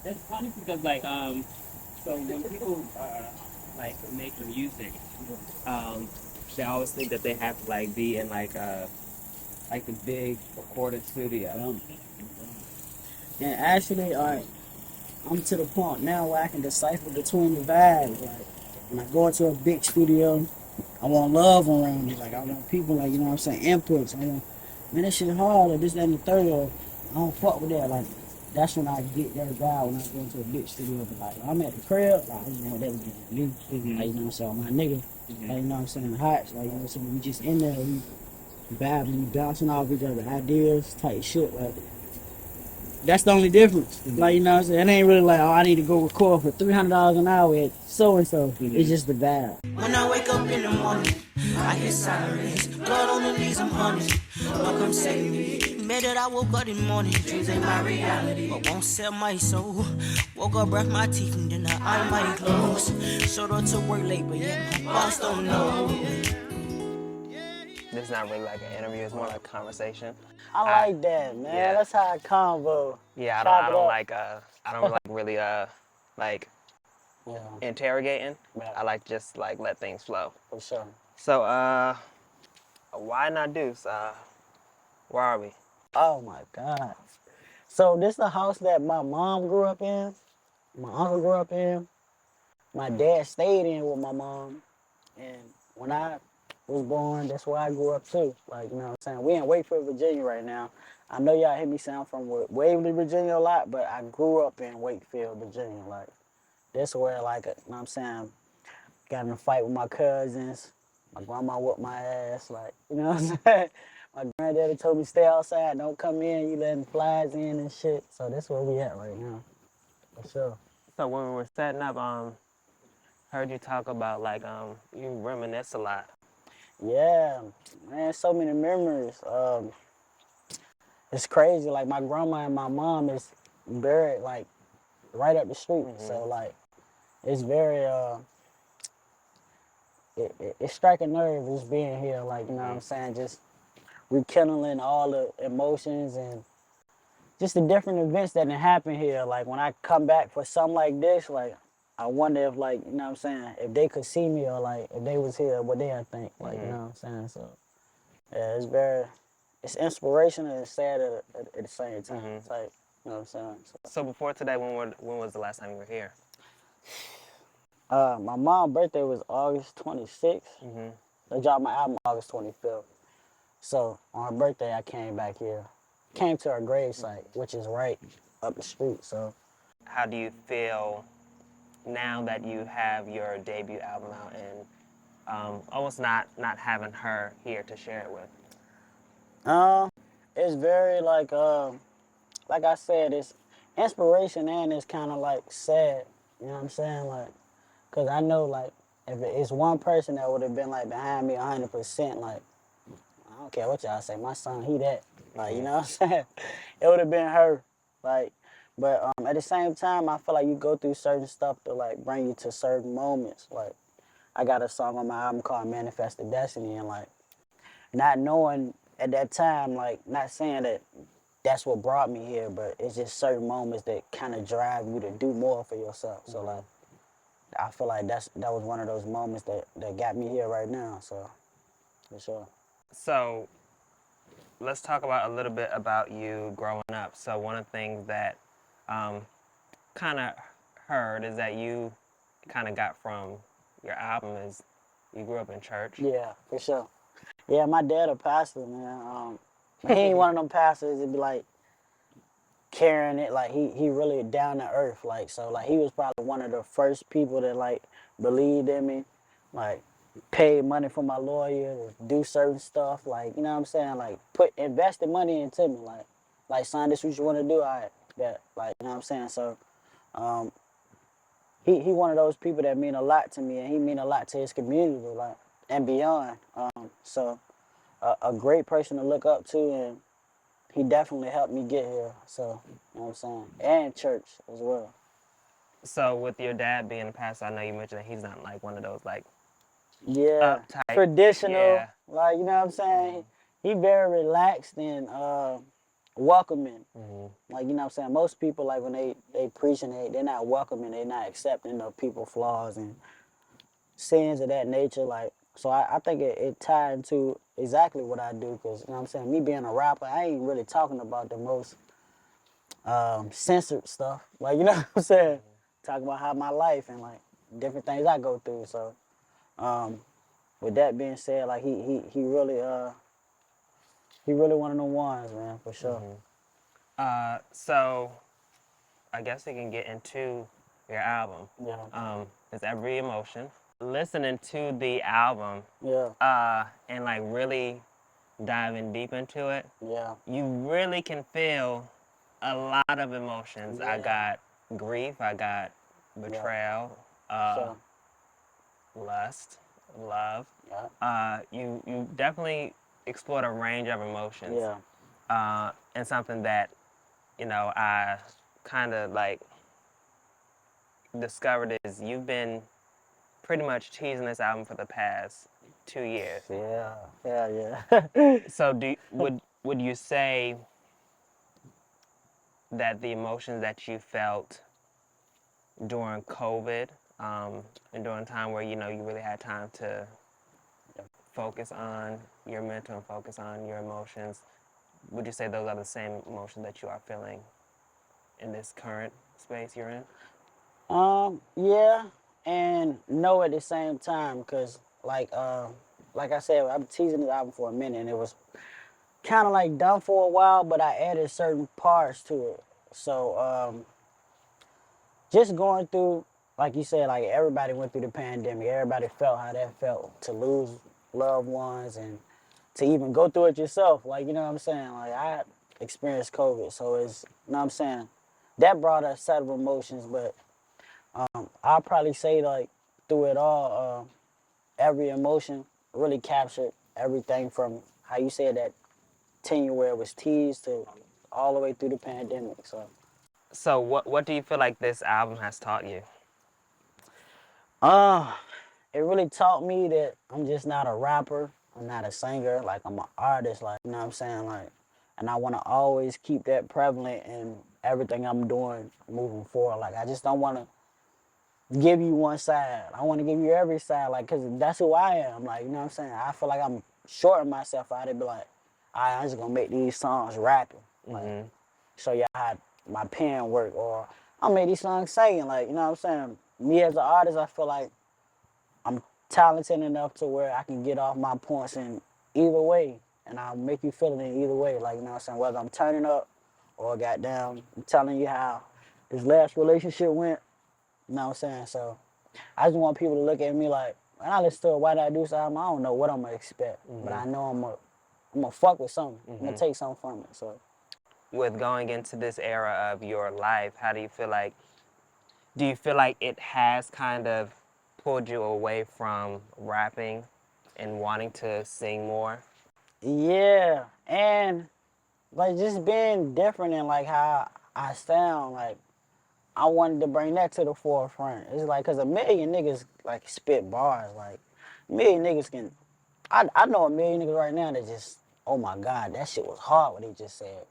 That's funny because so when people like make music, um, they always think that they have to like be in like the big recording studio. And actually, I'm to the point now where I can decipher between the vibes. Like when I go into a big studio, I want love around me. Like I want people, like, you know what I'm saying, inputs. I want, man, this shit hard or this, that, and the third. Or I don't fuck with that. Like that's when I get that vibe when I go into a big studio. But like when I'm at the crib, like I just want that to be me. Like, you know what I'm saying, my nigga. Like, you know what I'm saying, hot. Like, you know what I'm saying, we just in there, we vibing, we bouncing off each other ideas, type shit. Like that's the only difference. Like, you know what I'm saying? It ain't really like, oh, I need to go record for $300 an hour at so and so. It's just the vibe. When I wake up in the morning, I hear sirens. Blood on the knees, I'm honest. Lord, come save me. Mad that I woke up in the morning. Dreams ain't my reality, but won't sell my soul. Woke up, brushed my teeth, and then I ironed my clothes. Showed up to work late, but yeah, my boss don't know. This is not really like an interview; it's more like a conversation. I like that, man. Yeah. That's how I convo. Yeah, Chop I it don't up. like I don't like really like Yeah, interrogating. yeah, I like just like let things flow. for sure. So why not Duce? Where are we? Oh my God. So this the house that my mom grew up in, my uncle grew up in, my dad stayed in with my mom, and when I was born, that's where I grew up too. Like, you know what I'm saying? We in Wakefield, Virginia right now. I know y'all hear me sound from Waverly, Virginia a lot, but I grew up in Wakefield, Virginia. Like, that's where, like, you know what I'm saying, got in a fight with my cousins. My grandma whooped my ass. Like, you know what I'm saying? My granddaddy told me stay outside, don't come in, you letting flies in and shit. So that's where we at right now, for sure. So when we were setting up, heard you talk about like you reminisce a lot. Yeah, man, so many memories. It's crazy. Like my grandma and my mom is buried like right up the street. So like it's very it strike a nerve just being here. Like, you know what I'm saying, just rekindling all the emotions and just the different events that can happen here. Like when I come back for something like this, like I wonder if, like, you know what I'm saying, if they could see me or like if they was here, what they would think. Like, you know what I'm saying. So yeah, it's inspirational and sad at the same time. It's like, you know what I'm saying. So before today, when was the last time you were here? My mom's birthday was August 26th. They dropped my album August 25th. So on her birthday, I came back here. Came to her gravesite, which is right up the street. So How do you feel now that you have your debut album out and almost not having her here to share it with? it's very like I said, it's inspiration and it's kind of like sad. You know what I'm saying? Like, cause I know like if it's one person that would have been like behind me 100%, like I don't care what y'all say, my son, he that. Like, you know what I'm saying? It would have been her. Like, but at the same time, I feel like you go through certain stuff to like bring you to certain moments. Like, I got a song on my album called Manifested Destiny, and like not knowing at that time, like not saying that that's what brought me here, but it's just certain moments that kind of drive you to do more for yourself. So like, I feel like that was one of those moments that got me here right now. So for sure. So let's talk about a little bit about you growing up. So one of the things that kind of heard is that you kind of got from your album is you grew up in church. Yeah, for sure. Yeah, my dad a pastor, man. He ain't one of them pastors that be like carrying it. Like he really down to earth. Like, so like he was probably one of the first people that like believed in me, like paid money for my lawyer to do certain stuff. Like, you know what I'm saying? Like invested money into me. Like son, this what you want to do? I that, like, you know what I'm saying. So um, he one of those people that mean a lot to me, and he mean a lot to his community, like, and beyond. So a great person to look up to, and he definitely helped me get here. So, you know what I'm saying? And church as well. So with your dad being a pastor, I know you mentioned that he's not like one of those like Yeah. uptight. Traditional. Yeah. Like, you know what I'm saying? He very relaxed and welcoming. Mm-hmm. Like, you know what I'm saying? Most people, like, when they preaching, they're not welcoming, they're not accepting of people's flaws and sins of that nature. Like, so I think it tied into exactly what I do, because, you know what I'm saying? Me being a rapper, I ain't really talking about the most censored stuff. Like, you know what I'm saying? Talking about how my life and, like, different things I go through. So, with that being said, like, he really one of the ones, man, for sure. So I guess we can get into your album. Yeah. It's Every Emotion. Listening to the album, Yeah. and like really diving deep into it, Yeah. you really can feel a lot of emotions. I Yeah. got grief, I got betrayal, So, lust, love. yeah. You definitely explored a range of emotions, Yeah. and something that I kind of like discovered is you've been pretty much teasing this album for the past 2 years. Yeah. Yeah. Yeah. So would you say that the emotions that you felt during COVID, and during a time where you really had time to focus on your mental and focus on your emotions, would you say those are the same emotions that you are feeling in this current space you're in? Yeah, and no at the same time, because like I said, I've been teasing this album for a minute, and it was kind of like done for a while, but I added certain parts to it. So just going through, like you said, like everybody went through the pandemic. Everybody felt how that felt to lose loved ones and to even go through it yourself. Like, you know what I'm saying? Like, I experienced COVID, so it's, you know what I'm saying? That brought a set of emotions, but I'll probably say, like, through it all, every emotion really captured everything from how you said that tenure where it was teased to all the way through the pandemic. So what do you feel like this album has taught you? Uh, it really taught me that I'm just not a rapper. I'm not a singer. Like, I'm an artist. Like, you know what I'm saying? Like, and I want to always keep that prevalent in everything I'm doing moving forward. Like, I just don't want to give you one side. I want to give you every side, like, because that's who I am. Like, you know what I'm saying? I feel like I'm shorting myself out to be like, all right, I'm just going to make these songs rapping. Like, show y'all how my pen work. Or I'll make these songs singing. Like, you know what I'm saying? Me as an artist, I feel like I'm talented enough to where I can get off my points in either way. And I'll make you feel it in either way. Like, you know what I'm saying? Whether I'm turning up or goddamn, I'm telling you how this last relationship went. You know what I'm saying? So I just want people to look at me like, when I listen to a White Duce album, I don't know what I'm gonna expect, but I know I'm gonna fuck with something. I'm gonna take something from it. So, With going into this era of your life, how do you feel like it has kind of pulled you away from rapping and wanting to sing more? yeah, and like just being different in like how I sound, like I wanted to bring that to the forefront. It's like, cause a million niggas like spit bars, like a million niggas can. I know a million niggas right now that just, oh my God, that shit was hard what he just said.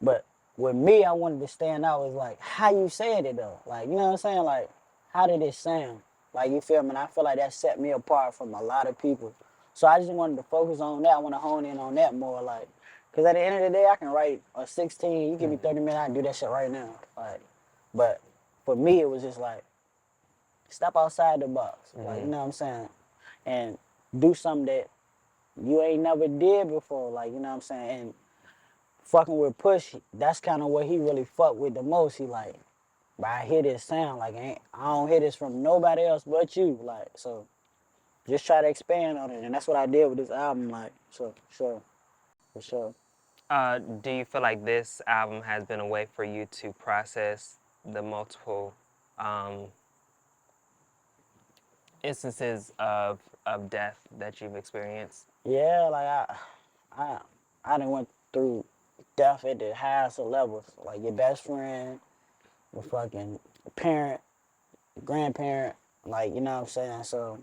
But with me, I wanted to stand out was like how you said it though. Like, you know what I'm saying? Like, how did it sound? Like, you feel me? And I feel like that set me apart from a lot of people. So I just wanted to focus on that. I want to hone in on that more. Like, because at the end of the day, I can write a 16. You give me 30 minutes, I can do that shit right now. Like, but for me, it was just like, step outside the box. Like, you know what I'm saying? And do something that you ain't never did before. Like, you know what I'm saying? And fucking with Push, that's kind of what he really fucked with the most. He like, but I hear this sound, like, I don't hear this from nobody else but you. Like, so just try to expand on it. And that's what I did with this album. Like, so, sure, for sure. Do you feel like this album has been a way for you to process the multiple um, instances of death that you've experienced? Yeah, like, I, I done went through death at the highest of levels. Like, your best friend, your fucking parent, grandparent, like, you know what I'm saying? So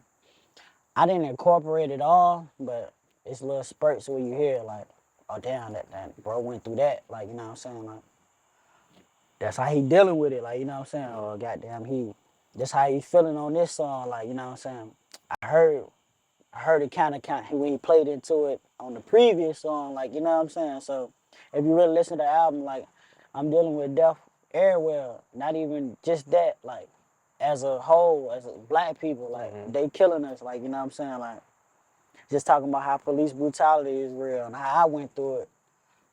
I didn't incorporate it all, but it's little spurts where you hear like, oh damn, that bro went through that. Like, you know what I'm saying? Like, that's how he dealing with it. Like, you know what I'm saying? Or goddamn, that's how he feeling on this song. Like, you know what I'm saying? I heard it kind of when he played into it on the previous song. Like, you know what I'm saying? So if you really listen to the album, like, I'm dealing with death everywhere. Not even just that. Like, as a whole, as a black people, like, they killing us. Like, you know what I'm saying? Like, just talking about how police brutality is real and how I went through it.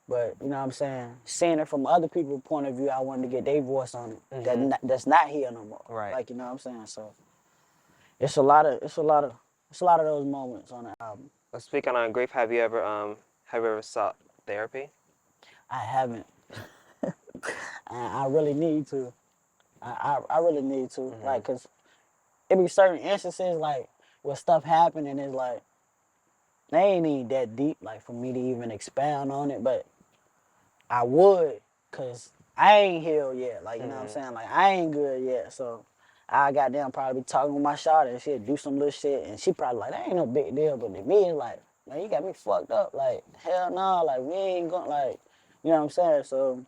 But, you know what I'm saying? Seeing it from other people's point of view, I wanted to get their voice on it. That's not here no more. Right. Like, you know what I'm saying? So it's a lot of those moments on the album. Well, speaking on grief, have you ever sought therapy? I haven't. I really need to. I really need to. Like, cause it be certain instances like where stuff happen and it's like they ain't even that deep like for me to even expound on it, but I would, cause I ain't healed yet. Like, you know what I'm saying? Like, I ain't good yet. So I goddamn probably be talking with my shawty and she'll do some little shit and she probably like, that ain't no big deal. But to me, it's like, man, you got me fucked up. Like, hell no, like we ain't gonna like, you know what I'm saying? So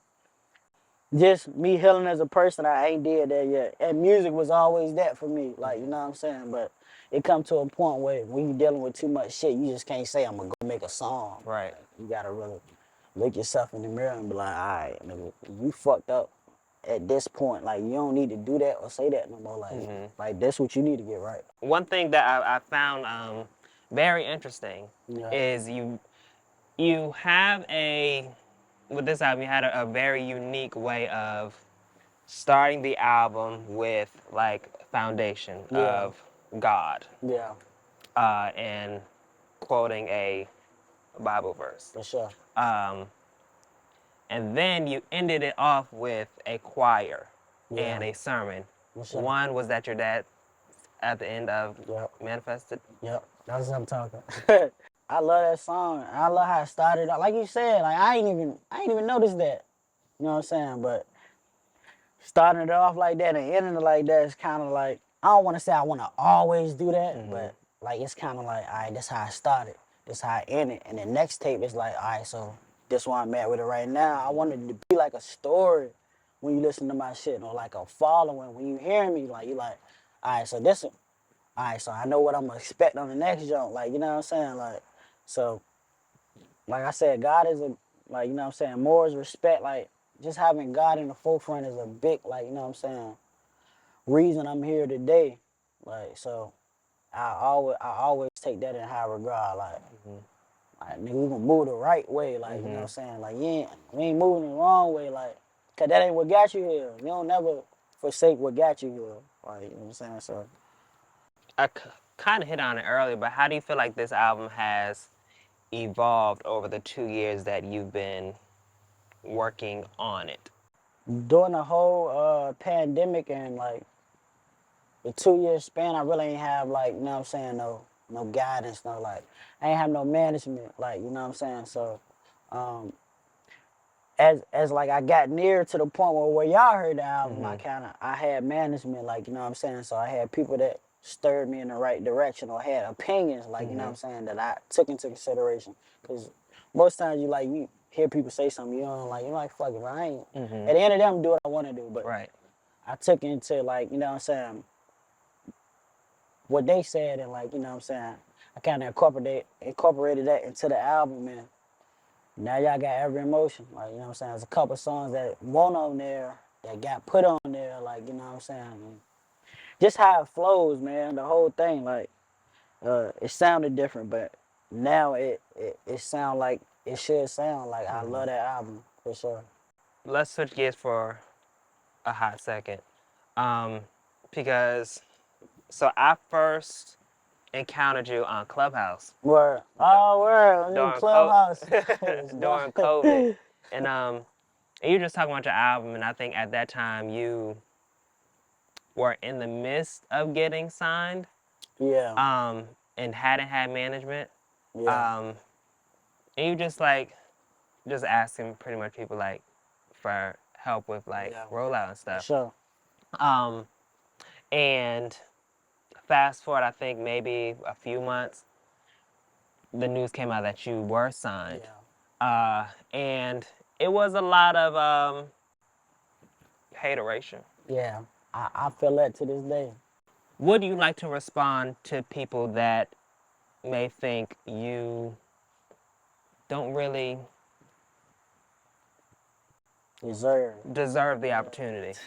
just me healing as a person, I ain't did that yet. And music was always that for me. Like, you know what I'm saying? But it come to a point where when you dealing with too much shit, you just can't say I'm gonna go make a song. Right. Like, you gotta really look yourself in the mirror and be like, all right, nigga, you fucked up at this point. Like, you don't need to do that or say that no more. Like that's what you need to get right. One thing that I found very interesting is you have with this album, you had a very unique way of starting the album with like foundation of God Yeah, and quoting a Bible verse. for sure. And then you ended it off with a choir and Yeah. a sermon. For sure. One was that your dad at the end of Manifested. Yep, that's what I'm talking. I love that song. I love how it started. Like you said, like I ain't even noticed that. You know what I'm saying? But starting it off like that and ending it like that is kind of like, I don't want to say I want to always do that, but like it's kind of like, all right, this how I started, this how I ended, and the next tape is like, all right, so this where I'm at with it right now. I want it to be like a story when you listen to my shit, or like a following when you hear me, like you like, all right, so this, all right, so I know what I'm gonna expect on the next jump, like you know what I'm saying, like, so, like I said, God is a, like you know what I'm saying, more is respect, like just having God in the forefront is a big, like, you know what I'm saying, reason I'm here today. Like, so I always take that in high regard. Like nigga, we gonna move the right way. Like, you know what I'm saying? Like, we ain't moving the wrong way. Like, cause that ain't what got you here. You don't never forsake what got you here. Like, you know what I'm saying? So, I kind of hit on it earlier, but how do you feel like this album has evolved over the 2 years that you've been working on it? during the whole pandemic and like the 2 year span, I really ain't have like, you know what I'm saying, no guidance, no like, I ain't have no management, like, you know what I'm saying? So, as like I got near to the point where y'all heard the album, I had management, like, you know what I'm saying? So I had people that stirred me in the right direction or had opinions, like, you know what I'm saying, that I took into consideration. Because most times you hear people say something, you're like, fuck it, I ain't. At the end of the day, I'm gonna do what I want to do. But I took into, like, you know what I'm saying, what they said, and like, you know what I'm saying, I kind of incorporated that into the album, and now y'all got every emotion. Like, you know what I'm saying, there's a couple songs that won't on there, that got put on there, like, you know what I'm saying, and just how it flows, man, the whole thing, like, it sounded different, but now it sound like it should sound like. I love that album, for sure. Let's switch gears for a hot second. Because, so I first encountered you on Clubhouse. Word. Oh, word. During Clubhouse. during COVID. And you were just talking about your album, and I think at that time you were in the midst of getting signed. Yeah. And hadn't had management. Yeah. And you just asking pretty much people like for help with like rollout and stuff. Sure. And fast forward, I think maybe a few months, the news came out that you were signed. And it was a lot of hateration. Yeah, I feel that to this day. Would you like to respond to people that may think you don't really deserve the opportunity?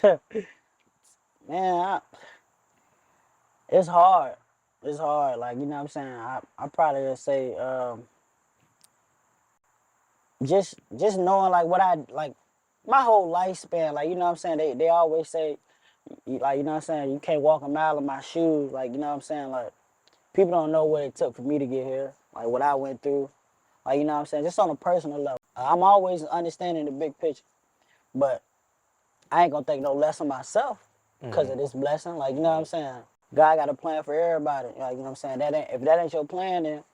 Man, it's hard. It's hard. Like, you know what I'm saying? I probably would say just knowing like what I like my whole lifespan, like, you know what I'm saying? They always say, like, you know what I'm saying, you can't walk a mile in my shoes, like, you know what I'm saying? Like, people don't know what it took for me to get here, like what I went through. Like, you know what I'm saying? Just on a personal level. I'm always understanding the big picture. But I ain't gonna think no less of myself because of this blessing. Like, you know what I'm saying? God got a plan for everybody. Like, you know what I'm saying? If that ain't your plan, then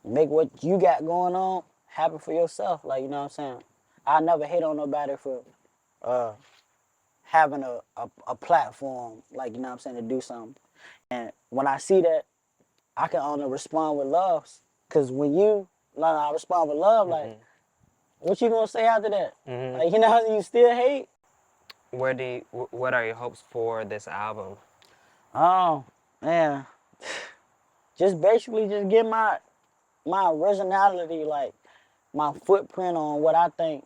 make what you got going on happen for yourself. Like, you know what I'm saying? I never hate on nobody for having a platform, like, you know what I'm saying, to do something. And when I see that, I can only respond with love. Because when you learn how to respond with love, like, what you gonna say after that? Like, you know, you still hate? What are your hopes for this album? Oh, man. Just basically just get my originality, like, my footprint on what I think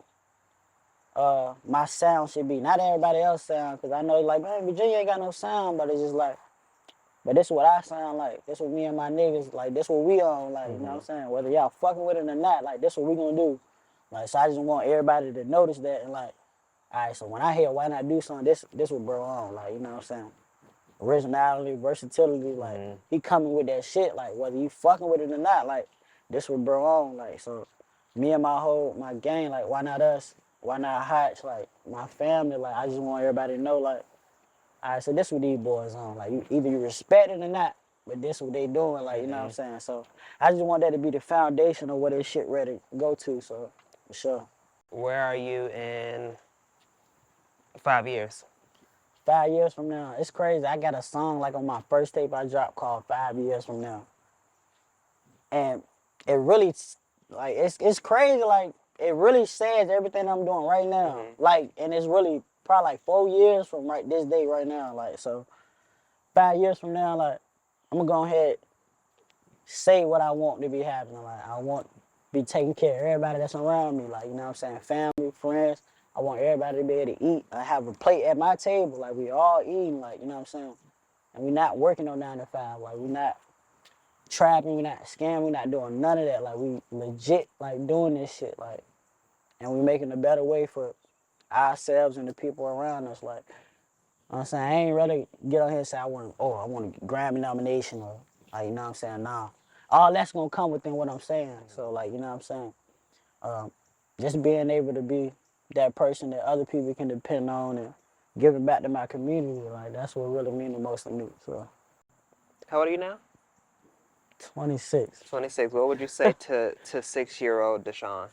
my sound should be. Not everybody else sound, because I know, like, man, Virginia ain't got no sound, but it's just like, but this is what I sound like. This what me and my niggas, like, this what we on, like, you know what I'm saying? Whether y'all fucking with it or not, like, this what we gonna do. Like, so I just want everybody to notice that and, like, all right, so when I hear Why Not Do Something, this what bro on, like, you know what I'm saying? Originality, versatility, like, he coming with that shit, like, whether you fucking with it or not, like, this what bro on, like, so me and my gang, like, why not us? Why not Hotch? Like, my family, like, I just want everybody to know, like, all right, so this what these boys on. Like, either you respect it or not, but this what they doing, like, you know what I'm saying? So I just want that to be the foundation of where this shit ready to go to, so for sure. Where are you in 5 years? 5 years from now, it's crazy. I got a song, like, on my first tape I dropped called 5 Years From Now. And it really, like, it's crazy, like, it really says everything I'm doing right now. Like, and it's really probably like 4 years from this day right now. Like, so 5 years from now, like, I'm gonna go ahead say what I want to be happening. Like, I want to be taking care of everybody that's around me. Like, you know what I'm saying? Family, friends. I want everybody to be able to eat. I have a plate at my table. Like, we all eating, like, you know what I'm saying? And we not working no 9 to 5. Like, we not trapping, we not scamming, we not doing none of that. Like, we legit, like, doing this shit. Like, and we making a better way for ourselves and the people around us. Like, you know what I'm saying? I ain't ready to get on here and say I want a Grammy nomination or, like, you know what I'm saying? Nah. All that's gonna come within what I'm saying. So, like, you know what I'm saying? Just being able to be that person that other people can depend on and giving back to my community, like, that's what really means the most to me. So, How old are you now? 26. 26. What would you say to 6-year-old Deshaun?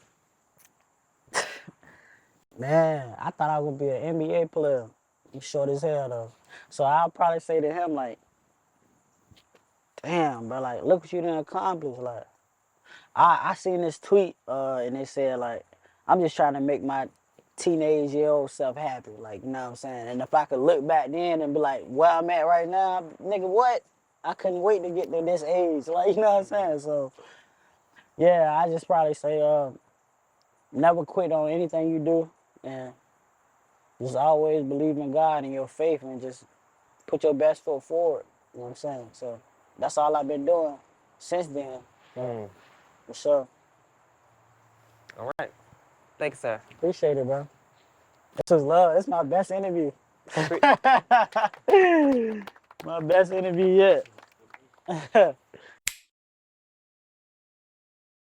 Man, I thought I would be an NBA player. He's short as hell, though. So I'll probably say to him, like, damn, bro, like, look what you done accomplished. Like, I seen this tweet, and it said, like, I'm just trying to make my teenage year old self happy. Like, you know what I'm saying? And if I could look back then and be like, where I'm at right now, nigga, what? I couldn't wait to get to this age. Like, you know what I'm saying? So, yeah, I just probably say, never quit on anything you do. And just always believe in God and your faith and just put your best foot forward. You know what I'm saying? So that's all I've been doing since then. For sure. All right. Thanks, sir. Appreciate it, bro. This was love. It's my best interview. My best interview yet.